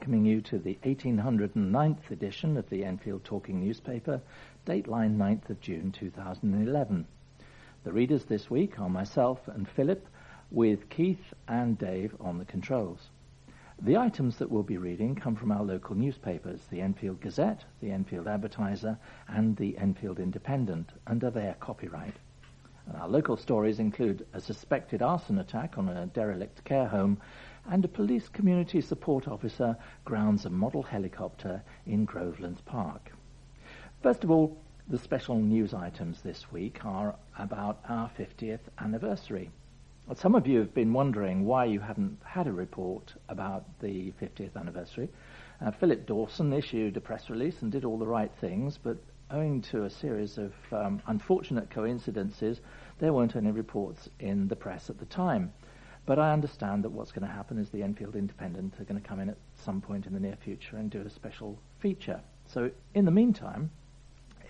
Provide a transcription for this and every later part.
welcoming you to the 1809th edition of the Enfield Talking Newspaper, Dateline 9th of June 2011. The readers this week are myself and Phillip, with Keith and Dave on the controls. The items that we'll be reading come from our local newspapers, the Enfield Gazette, the Enfield Advertiser, and the Enfield Independent, under their copyright. Our local stories include a suspected arson attack on a derelict care home, and a police community support officer grounds a model helicopter in Groveland Park. First of all, the special news items this week are about our 50th anniversary. Well, some of you have been wondering why you haven't had a report about the 50th anniversary. Philip Dawson issued a press release and did all the right things, but owing to a series of unfortunate coincidences, there weren't any reports in the press at the time. But I understand that what's going to happen is the Enfield Independent are going to come in at some point in the near future and do a special feature. So in the meantime,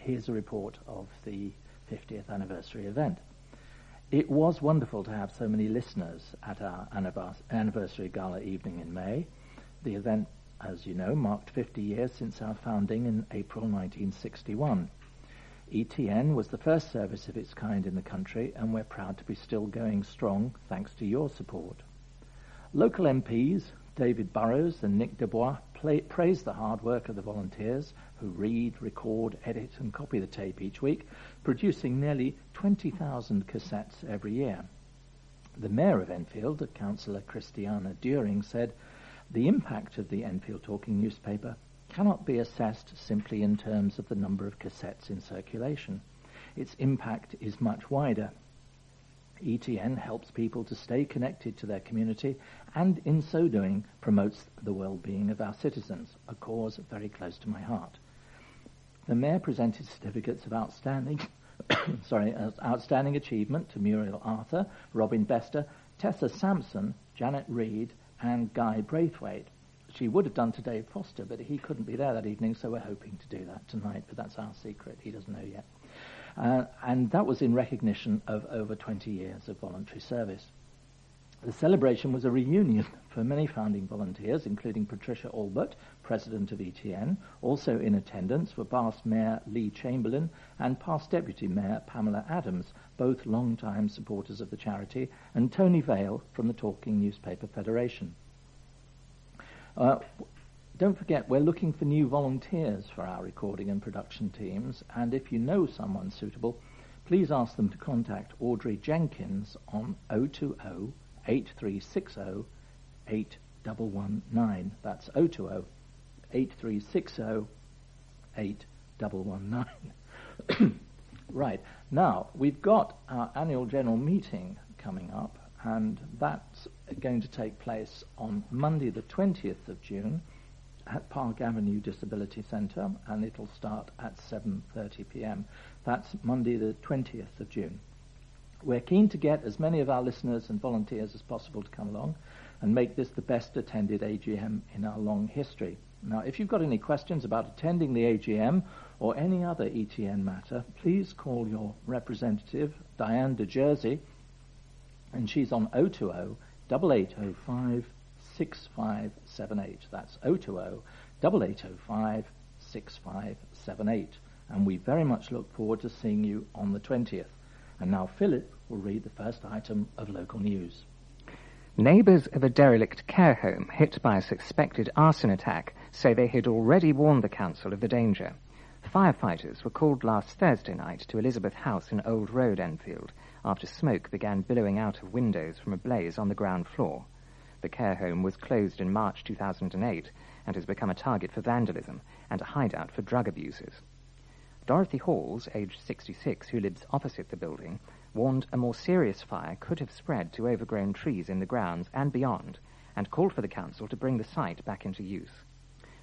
here's a report of the 50th anniversary event. It was wonderful to have so many listeners at our anniversary gala evening in May. The event, as you know, marked 50 years since our founding in April 1961. ETN was the first service of its kind in the country, and we're proud to be still going strong thanks to your support. Local MPs, David Burrows and Nick Dubois, praised the hard work of the volunteers who read, record, edit and copy the tape each week, producing nearly 20,000 cassettes every year. The Mayor of Enfield, Councillor Christiana During, said, "The impact of the Enfield Talking newspaper cannot be assessed simply in terms of the number of cassettes in circulation. Its impact is much wider. ETN helps people to stay connected to their community and in so doing promotes the well-being of our citizens, a cause very close to my heart." The Mayor presented certificates of outstanding achievement to Muriel Arthur, Robin Bester, Tessa Sampson, Janet Reed and Guy Braithwaite. She would have done to Dave Foster, but he couldn't be there that evening, so we're hoping to do that tonight, but that's our secret. He doesn't know yet. And that was in recognition of over 20 years of voluntary service. The celebration was a reunion for many founding volunteers, including Patricia Albert, president of ETN. Also in attendance were past Mayor Lee Chamberlain and past Deputy Mayor Pamela Adams, both long-time supporters of the charity, and Tony Vale from the Talking Newspaper Federation. Don't forget, we're looking for new volunteers for our recording and production teams, and if you know someone suitable, please ask them to contact Audrey Jenkins on 020-8360-8119. That's 020-8360-8119. Right, now, we've got our annual general meeting coming up, and that's going to take place on Monday the 20th of June at Park Avenue Disability Centre, and it'll start at 7:30 p.m. That's Monday the 20th of June. We're keen to get as many of our listeners and volunteers as possible to come along and make this the best attended AGM in our long history. Now, if you've got any questions about attending the AGM or any other ETN matter, please call your representative, Diane de Jersey, and she's on 020-8805-6578. That's 020-8805-6578. And we very much look forward to seeing you on the 20th. And now Philip will read the first item of local news. Neighbours of a derelict care home hit by a suspected arson attack say they had already warned the council of the danger. Firefighters were called last Thursday night to Elizabeth House in Old Road, Enfield, after smoke began billowing out of windows from a blaze on the ground floor. The care home was closed in March 2008 and has become a target for vandalism and a hideout for drug abusers. Dorothy Halls, aged 66, who lives opposite the building, warned a more serious fire could have spread to overgrown trees in the grounds and beyond, and called for the council to bring the site back into use.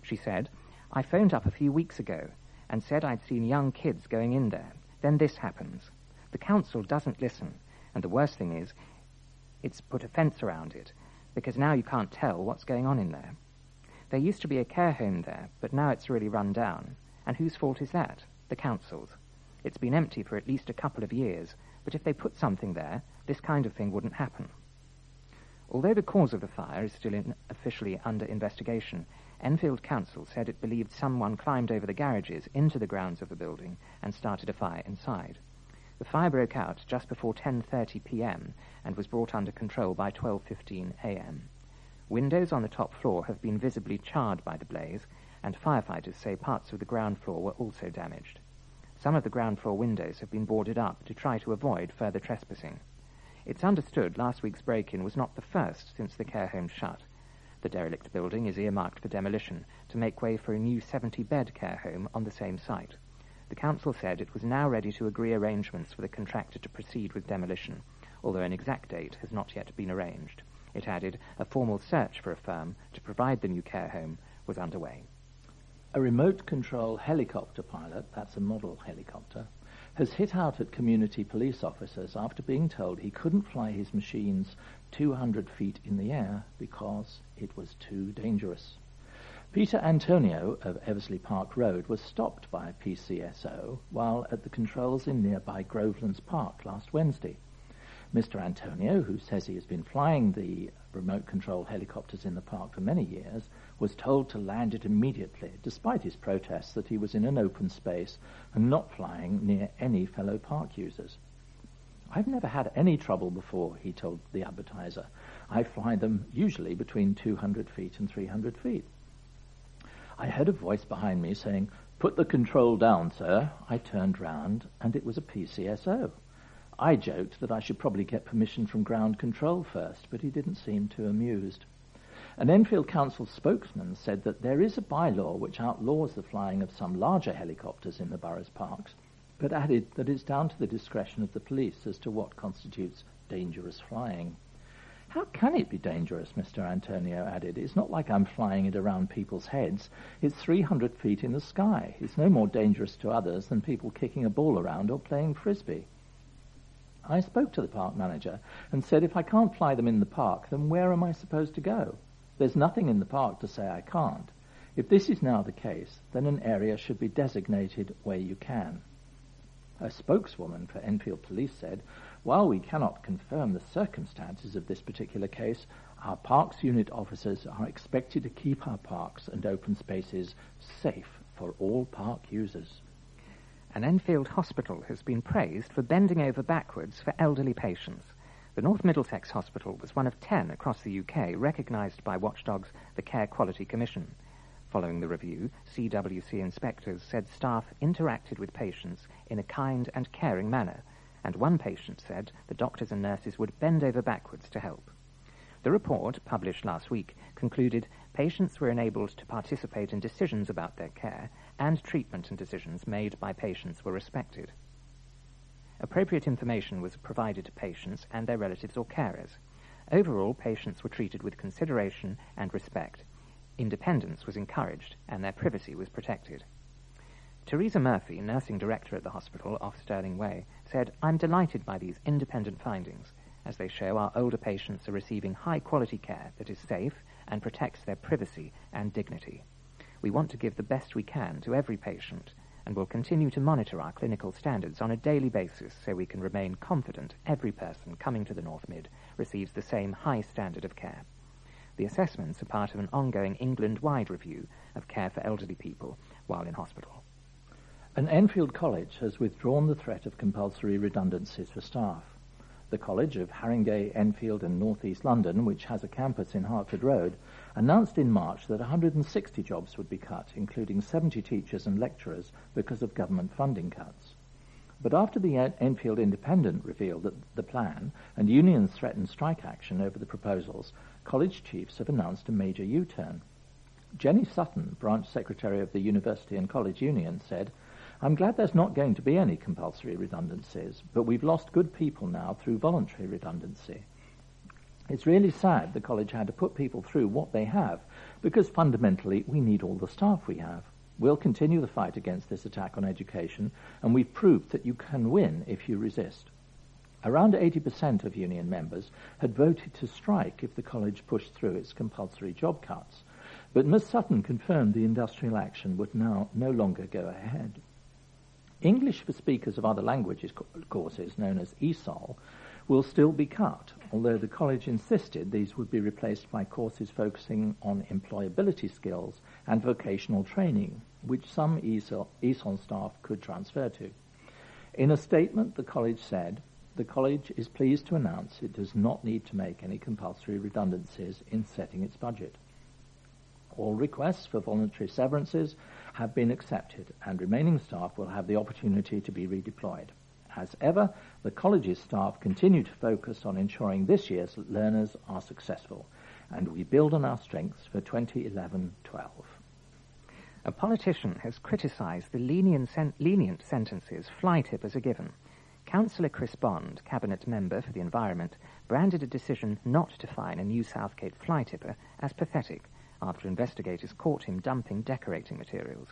She said, "I phoned up a few weeks ago and said I'd seen young kids going in there. Then this happens. The council doesn't listen, and the worst thing is, it's put a fence around it, because now you can't tell what's going on in there. There used to be a care home there, but now it's really run down. And whose fault is that? The council's. It's been empty for at least a couple of years, but if they put something there, this kind of thing wouldn't happen." Although the cause of the fire is still officially under investigation, Enfield Council said it believed someone climbed over the garages into the grounds of the building and started a fire inside. The fire broke out just before 10:30 p.m. and was brought under control by 12:15 a.m. Windows on the top floor have been visibly charred by the blaze, and firefighters say parts of the ground floor were also damaged. Some of the ground floor windows have been boarded up to try to avoid further trespassing. It's understood last week's break-in was not the first since the care home shut. The derelict building is earmarked for demolition to make way for a new 70-bed care home on the same site. The council said it was now ready to agree arrangements for the contractor to proceed with demolition, although an exact date has not yet been arranged. It added a formal search for a firm to provide the new care home was underway. A remote control helicopter pilot, that's a model helicopter, has hit out at community police officers after being told he couldn't fly his machines 200 feet in the air because it was too dangerous. Peter Antonio of Eversley Park Road was stopped by a PCSO while at the controls in nearby Grovelands Park last Wednesday. Mr. Antonio, who says he has been flying the remote control helicopters in the park for many years, was told to land it immediately, despite his protests that he was in an open space and not flying near any fellow park users. "I've never had any trouble before," he told the Advertiser. "I fly them usually between 200 feet and 300 feet. I heard a voice behind me saying, 'Put the control down, sir.' I turned round, and it was a PCSO. I joked that I should probably get permission from ground control first, but he didn't seem too amused." An Enfield Council spokesman said that there is a bylaw which outlaws the flying of some larger helicopters in the borough's parks, but added that it's down to the discretion of the police as to what constitutes dangerous flying. "How can it be dangerous?" Mr. Antonio added. "It's not like I'm flying it around people's heads. It's 300 feet in the sky. It's no more dangerous to others than people kicking a ball around or playing frisbee." I spoke to the park manager and said if I can't fly them in the park, then where am I supposed to go? There's nothing in the park to say I can't. If this is now the case, then an area should be designated where you can. A spokeswoman for Enfield Police said, "While we cannot confirm the circumstances of this particular case, our Parks Unit officers are expected to keep our parks and open spaces safe for all park users." An Enfield hospital has been praised for bending over backwards for elderly patients. The North Middlesex Hospital was one of 10 across the UK recognised by watchdogs the Care Quality Commission. Following the review, CWC inspectors said staff interacted with patients in a kind and caring manner, and one patient said the doctors and nurses would bend over backwards to help. The report, published last week, concluded patients were enabled to participate in decisions about their care, and treatment and decisions made by patients were respected. Appropriate information was provided to patients and their relatives or carers. Overall, patients were treated with consideration and respect. Independence was encouraged, and their privacy was protected. Teresa Murphy, nursing director at the hospital off Stirling Way, said, "I'm delighted by these independent findings, as they show our older patients are receiving high-quality care that is safe and protects their privacy and dignity. We want to give the best we can to every patient, and will continue to monitor our clinical standards on a daily basis so we can remain confident every person coming to the North Mid receives the same high standard of care." The assessments are part of an ongoing England-wide review of care for elderly people while in hospital. An Enfield college has withdrawn the threat of compulsory redundancies for staff. The College of Haringey, Enfield and North East London, which has a campus in Hertford Road, announced in March that 160 jobs would be cut, including 70 teachers and lecturers, because of government funding cuts. But after the Enfield Independent revealed the plan and unions threatened strike action over the proposals, college chiefs have announced a major U-turn. Jenny Sutton, branch secretary of the University and College Union, said, "I'm glad there's not going to be any compulsory redundancies, but we've lost good people now through voluntary redundancy. It's really sad the college had to put people through what they have, because fundamentally we need all the staff we have. We'll continue the fight against this attack on education, and we've proved that you can win if you resist." Around 80% of union members had voted to strike if the college pushed through its compulsory job cuts, but Ms. Sutton confirmed the industrial action would now no longer go ahead. English for speakers of other languages courses, known as ESOL, will still be cut, although the college insisted these would be replaced by courses focusing on employability skills and vocational training, which some ESOL staff could transfer to. In a statement, the college said, "The college is pleased to announce it does not need to make any compulsory redundancies in setting its budget. All requests for voluntary severances have been accepted, and remaining staff will have the opportunity to be redeployed. As ever, the college's staff continue to focus on ensuring this year's learners are successful, and we build on our strengths for 2011-12. A politician has criticised the lenient sentences fly tippers are given. Councillor Chris Bond, Cabinet Member for the Environment, branded a decision not to fine a New Southgate fly tipper as pathetic after investigators caught him dumping decorating materials.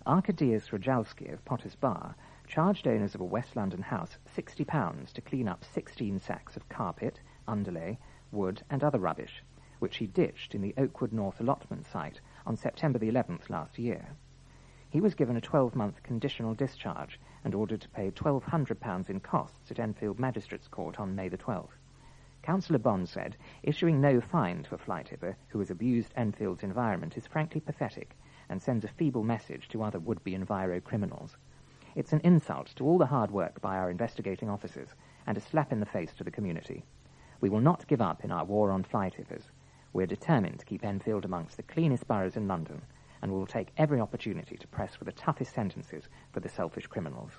Arkadiusz Rojalski of Potters Bar charged owners of a West London house £60 to clean up 16 sacks of carpet, underlay, wood and other rubbish, which he ditched in the Oakwood North allotment site on September the 11th last year. He was given a 12-month conditional discharge and ordered to pay £1,200 in costs at Enfield Magistrates Court on May the 12th. Councillor Bond said, issuing no fine to a fly tipper who has abused Enfield's environment is frankly pathetic and sends a feeble message to other would-be enviro criminals. It's an insult to all the hard work by our investigating officers and a slap in the face to the community. We will not give up in our war on fly tippers. We're determined to keep Enfield amongst the cleanest boroughs in London, and we will take every opportunity to press for the toughest sentences for the selfish criminals.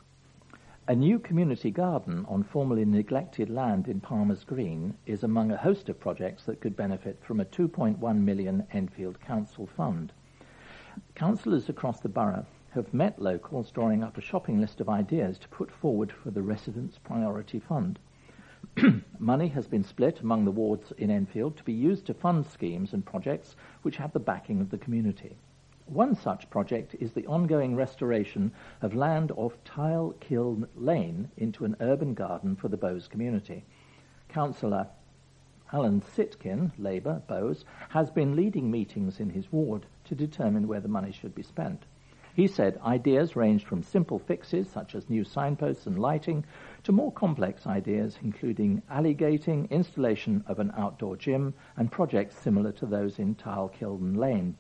A new community garden on formerly neglected land in Palmer's Green is among a host of projects that could benefit from a £2.1 million Enfield Council fund. Councillors across the borough have met locals drawing up a shopping list of ideas to put forward for the Residents' Priority Fund. Money has been split among the wards in Enfield to be used to fund schemes and projects which have the backing of the community. One such project is the ongoing restoration of land off Tile Kiln Lane into an urban garden for the Bowes community. Councillor Alan Sitkin, Labour, Bowes, has been leading meetings in his ward to determine where the money should be spent. He said ideas ranged from simple fixes such as new signposts and lighting to more complex ideas including alley gating, installation of an outdoor gym and projects similar to those in Tile Kiln Lane.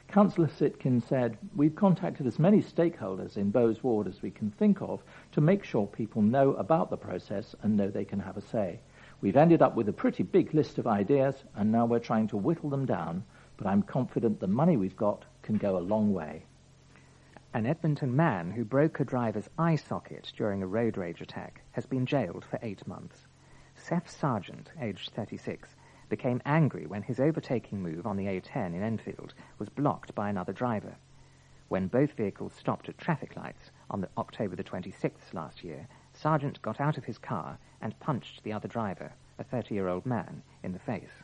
Councillor Sitkin said, "We've contacted as many stakeholders in Bowes Ward as we can think of to make sure people know about the process and know they can have a say. We've ended up with a pretty big list of ideas and now we're trying to whittle them down, but I'm confident the money we've got can go a long way." An Edmonton man who broke a driver's eye socket during a road rage attack has been jailed for 8 months. Seth Sargent, aged 36, became angry when his overtaking move on the A10 in Enfield was blocked by another driver. When both vehicles stopped at traffic lights on October the 26th last year, Sargent got out of his car and punched the other driver, a 30-year-old man, in the face.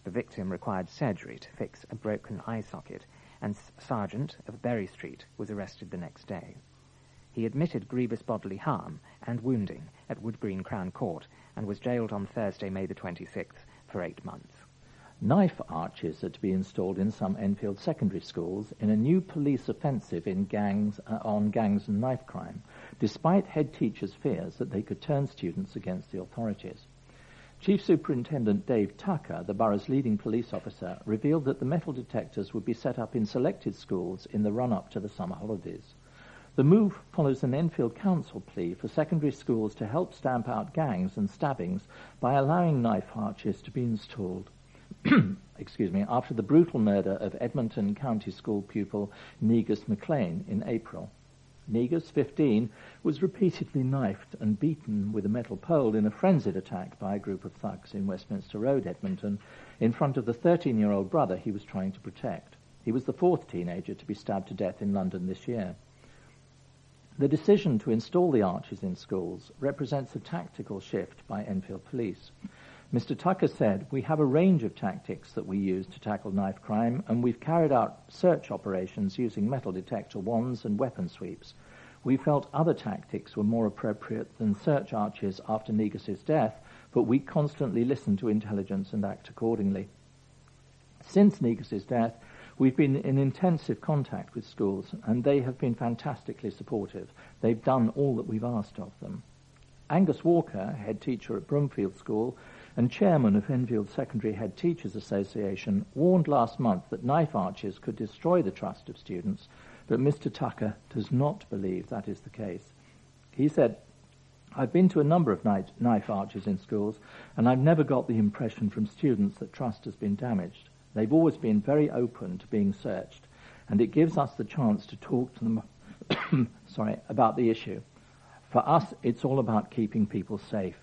The victim required surgery to fix a broken eye socket, and Sargent of Berry Street was arrested the next day. He admitted grievous bodily harm and wounding at Wood Green Crown Court and was jailed on Thursday, May the 26th, for 8 months. Knife arches are to be installed in some Enfield secondary schools in a new police offensive on gangs and knife crime, despite head teachers' fears that they could turn students against the authorities. Chief Superintendent Dave Tucker, the borough's leading police officer, revealed that the metal detectors would be set up in selected schools in the run-up to the summer holidays. The move follows an Enfield Council plea for secondary schools to help stamp out gangs and stabbings by allowing knife arches to be installed after the brutal murder of Edmonton County School pupil Negus McLean in April. Negus, 15, was repeatedly knifed and beaten with a metal pole in a frenzied attack by a group of thugs in Westminster Road, Edmonton, in front of the 13-year-old brother he was trying to protect. He was the 4th teenager to be stabbed to death in London this year. The decision to install the arches in schools represents a tactical shift by Enfield Police. Mr. Tucker said, "We have a range of tactics that we use to tackle knife crime, and we've carried out search operations using metal detector wands and weapon sweeps. We felt other tactics were more appropriate than search arches after Negus's death, but we constantly listen to intelligence and act accordingly." Since Negus's death, we've been in intensive contact with schools, and they have been fantastically supportive. They've done all that we've asked of them. Angus Walker, head teacher at Broomfield School and chairman of Enfield Secondary Head Teachers Association, warned last month that knife arches could destroy the trust of students, but Mr. Tucker does not believe that is the case. He said, "I've been to a number of knife arches in schools, and I've never got the impression from students that trust has been damaged. They've always been very open to being searched, and it gives us the chance to talk to them about the issue. For us, it's all about keeping people safe."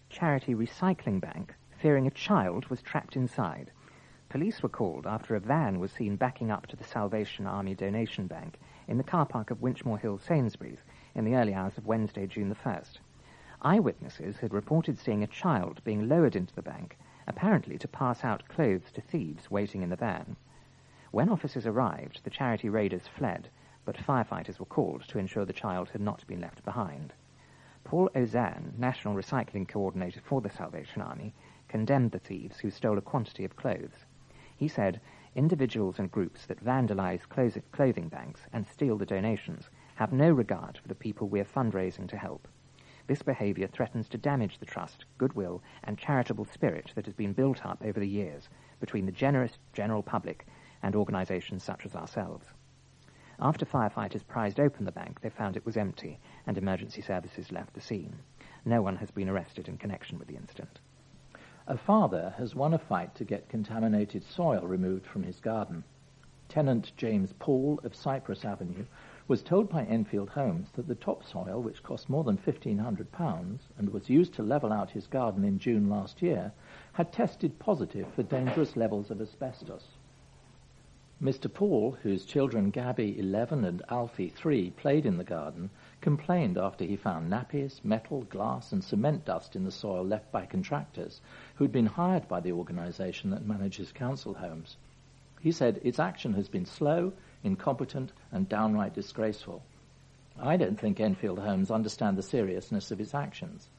Charity recycling bank, fearing a child was trapped inside. Police were called after a van was seen backing up to the Salvation Army donation bank in the car park of Winchmore Hill Sainsbury's in the early hours of Wednesday, June the 1st. Eyewitnesses had reported seeing a child being lowered into the bank, apparently to pass out clothes to thieves waiting in the van. When officers arrived, the charity raiders fled, but firefighters were called to ensure the child had not been left behind. Paul Ozanne, National Recycling Coordinator for the Salvation Army, condemned the thieves who stole a quantity of clothes. He said, "Individuals and groups that vandalize clothing banks and steal the donations have no regard for the people we are fundraising to help. This behavior threatens to damage the trust, goodwill, and charitable spirit that has been built up over the years between the generous general public and organizations such as ourselves." After firefighters prized open the bank, they found it was empty, and emergency services left the scene. No one has been arrested in connection with the incident. A father has won a fight to get contaminated soil removed from his garden. Tenant James Paul of Cypress Avenue was told by Enfield Homes that the topsoil, which cost more than £1,500 and was used to level out his garden in June last year, had tested positive for dangerous levels of asbestos. Mr. Paul, whose children Gabby, 11, and Alfie, 3, played in the garden, complained after he found nappies, metal, glass, and cement dust in the soil left by contractors who'd been hired by the organisation that manages council homes. He said its action has been slow, incompetent, and downright disgraceful. "I don't think Enfield Homes understand the seriousness of its actions."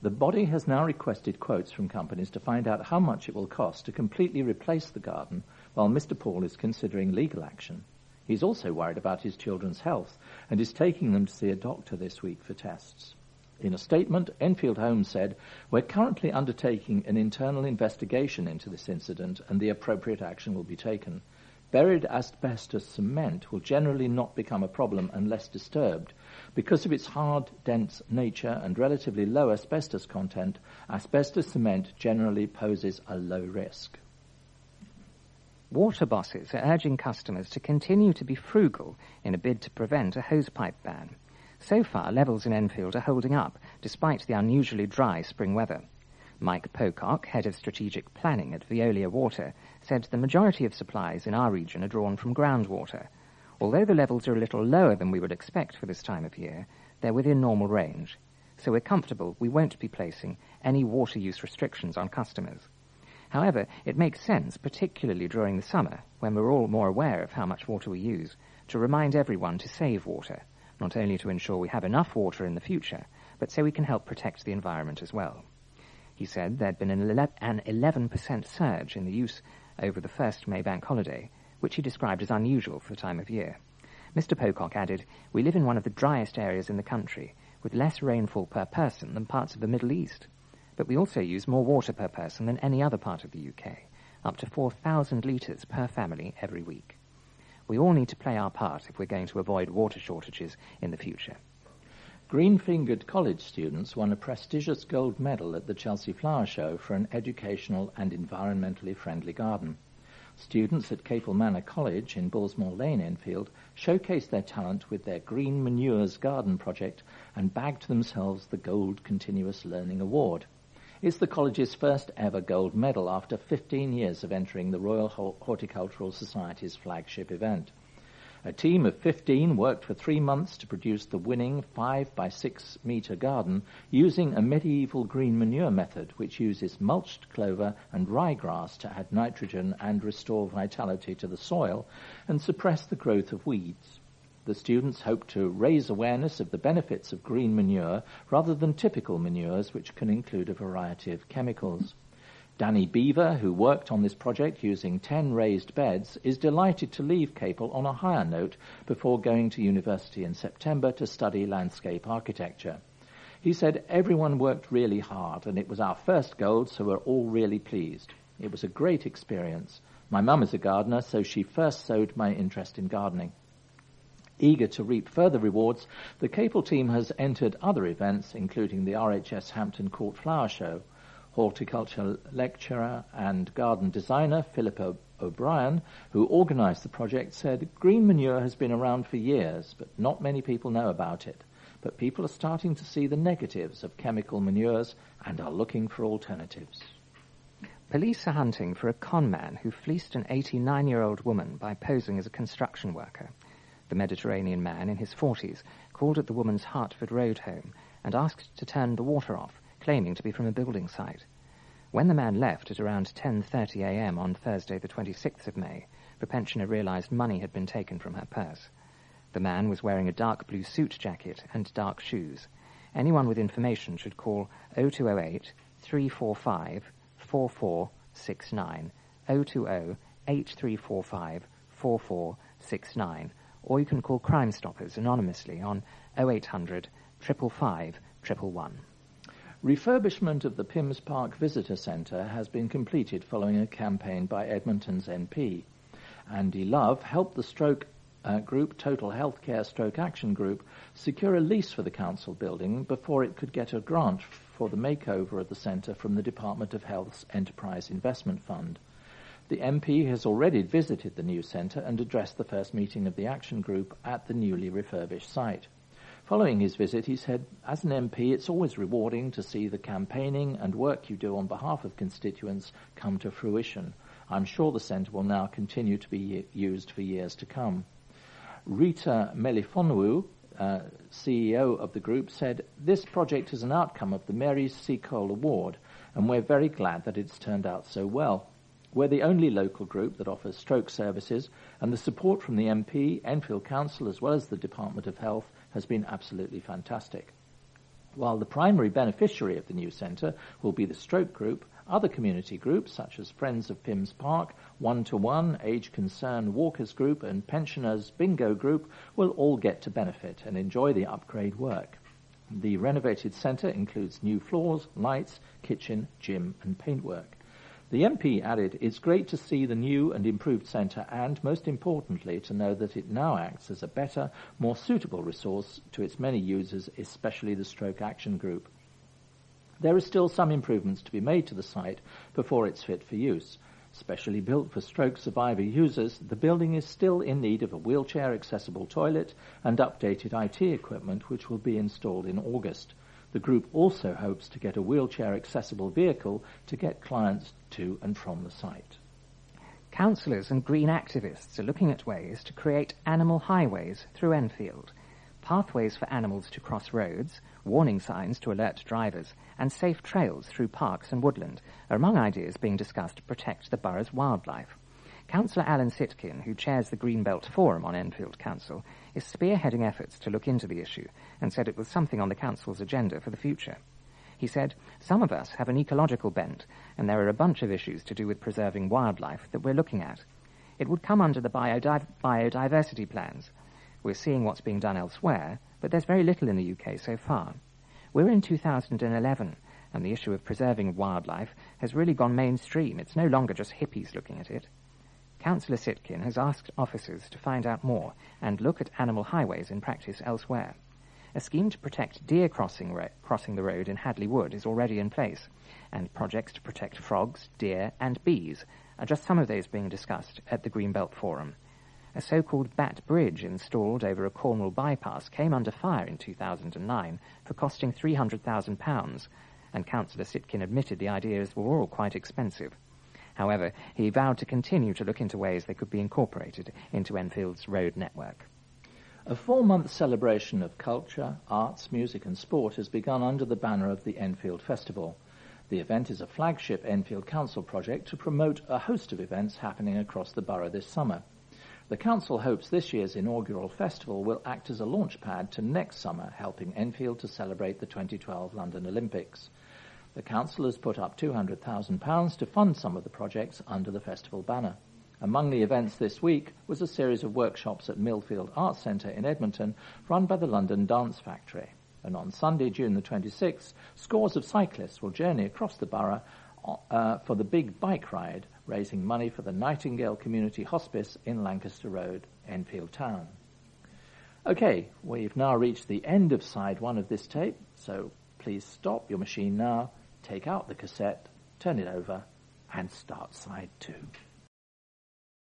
The body has now requested quotes from companies to find out how much it will cost to completely replace the garden, while Mr. Paul is considering legal action. He's also worried about his children's health and is taking them to see a doctor this week for tests. In a statement, Enfield Homes said, "We're currently undertaking an internal investigation into this incident and the appropriate action will be taken. Buried asbestos cement will generally not become a problem unless disturbed. Because of its hard, dense nature and relatively low asbestos content, asbestos cement generally poses a low risk." Water bosses are urging customers to continue to be frugal in a bid to prevent a hosepipe ban. So far, levels in Enfield are holding up, despite the unusually dry spring weather. Mike Pocock, head of strategic planning at Veolia Water, said the majority of supplies in our region are drawn from groundwater. Although the levels are a little lower than we would expect for this time of year, they're within normal range. So we're comfortable we won't be placing any water use restrictions on customers. However, it makes sense, particularly during the summer, when we're all more aware of how much water we use, to remind everyone to save water, not only to ensure we have enough water in the future, but so we can help protect the environment as well. He said there'd been an 11% surge in the use over the first May bank holiday, which he described as unusual for the time of year. Mr. Pocock added, "We live in one of the driest areas in the country, with less rainfall per person than parts of the Middle East. But we also use more water per person than any other part of the UK, up to 4,000 litres per family every week. We all need to play our part if we're going to avoid water shortages in the future." Green-fingered college students won a prestigious gold medal at the Chelsea Flower Show for an educational and environmentally friendly garden. Students at Capel Manor College in Bullsmore Lane, Enfield, showcased their talent with their Green Manures Garden project and bagged themselves the Gold Continuous Learning Award. It's the college's first ever gold medal after 15 years of entering the Royal Horticultural Society's flagship event. A team of 15 worked for 3 months to produce the winning 5 by 6 metre garden using a medieval green manure method which uses mulched clover and ryegrass to add nitrogen and restore vitality to the soil and suppress the growth of weeds. The students hope to raise awareness of the benefits of green manure rather than typical manures which can include a variety of chemicals. Danny Beaver, who worked on this project using 10 raised beds, is delighted to leave Capel on a higher note before going to university in September to study landscape architecture. He said, "Everyone worked really hard, and it was our first gold, so we're all really pleased. It was a great experience. My mum is a gardener, so she first sowed my interest in gardening." Eager to reap further rewards, the Capel team has entered other events, including the RHS Hampton Court Flower Show. Horticulture lecturer and garden designer Phillip O'Brien, who organised the project, said, "Green manure has been around for years, but not many people know about it. But people are starting to see the negatives of chemical manures and are looking for alternatives." Police are hunting for a con man who fleeced an 89-year-old woman by posing as a construction worker. The Mediterranean man in his 40s called at the woman's Hertford Road home and asked to turn the water off, claiming to be from a building site. When the man left at around 10:30 a.m. on Thursday the 26th of May, the pensioner realised money had been taken from her purse. The man was wearing a dark blue suit jacket and dark shoes. Anyone with information should call 0208 345 4469, 020 8345 4469, or you can call Crime Stoppers anonymously on 0800 555 111. Refurbishment of the Pims Park Visitor Centre has been completed following a campaign by Edmonton's MP. Andy Love helped the stroke group, Total Healthcare Stroke Action Group, secure a lease for the council building before it could get a grant for the makeover of the centre from the Department of Health's Enterprise Investment Fund. The MP has already visited the new centre and addressed the first meeting of the action group at the newly refurbished site. Following his visit, he said, "As an MP, it's always rewarding to see the campaigning and work you do on behalf of constituents come to fruition. I'm sure the centre will now continue to be used for years to come." Rita Melifonwu, CEO of the group, said, "This project is an outcome of the Mary C. Cole Award, and we're very glad that it's turned out so well. We're the only local group that offers stroke services, and the support from the MP, Enfield Council, as well as the Department of Health has been absolutely fantastic." While the primary beneficiary of the new centre will be the stroke group, other community groups such as Friends of Pims Park, One-to-One, Age Concern Walkers Group and Pensioners Bingo Group will all get to benefit and enjoy the upgrade work. The renovated centre includes new floors, lights, kitchen, gym and paintwork. The MP added, "It's great to see the new and improved centre and, most importantly, to know that it now acts as a better, more suitable resource to its many users, especially the Stroke Action Group. There is still some improvements to be made to the site before it's fit for use. Specially built for stroke survivor users, the building is still in need of a wheelchair-accessible toilet and updated IT equipment, which will be installed in August. The group also hopes to get a wheelchair-accessible vehicle to get clients to and from the site." Councillors and green activists are looking at ways to create animal highways through Enfield. Pathways for animals to cross roads, warning signs to alert drivers, and safe trails through parks and woodland are among ideas being discussed to protect the borough's wildlife. Councillor Alan Sitkin, who chairs the Greenbelt Forum on Enfield Council, is spearheading efforts to look into the issue and said it was something on the council's agenda for the future. He said, "Some of us have an ecological bent, and there are a bunch of issues to do with preserving wildlife that we're looking at. It would come under the biodiversity plans. We're seeing what's being done elsewhere, but there's very little in the UK so far. We're in 2011, and the issue of preserving wildlife has really gone mainstream. It's no longer just hippies looking at it." Councillor Sitkin has asked officers to find out more and look at animal highways in practice elsewhere. A scheme to protect deer crossing the road in Hadley Wood is already in place, and projects to protect frogs, deer and bees are just some of those being discussed at the Greenbelt Forum. A so-called Bat Bridge installed over a Cornwall bypass came under fire in 2009 for costing £300,000, and Councillor Sitkin admitted the ideas were all quite expensive. However, he vowed to continue to look into ways they could be incorporated into Enfield's road network. A 4-month celebration of culture, arts, music and sport has begun under the banner of the Enfield Festival. The event is a flagship Enfield Council project to promote a host of events happening across the borough this summer. The council hopes this year's inaugural festival will act as a launch pad to next summer, helping Enfield to celebrate the 2012 London Olympics. The council has put up £200,000 to fund some of the projects under the festival banner. Among the events this week was a series of workshops at Millfield Arts Centre in Edmonton, run by the London Dance Factory. And on Sunday, June the 26th, scores of cyclists will journey across the borough for the Big Bike Ride, raising money for the Nightingale Community Hospice in Lancaster Road, Enfield Town. Okay, we've now reached the end of side one of this tape, so please stop your machine now, take out the cassette, turn it over, and start side two.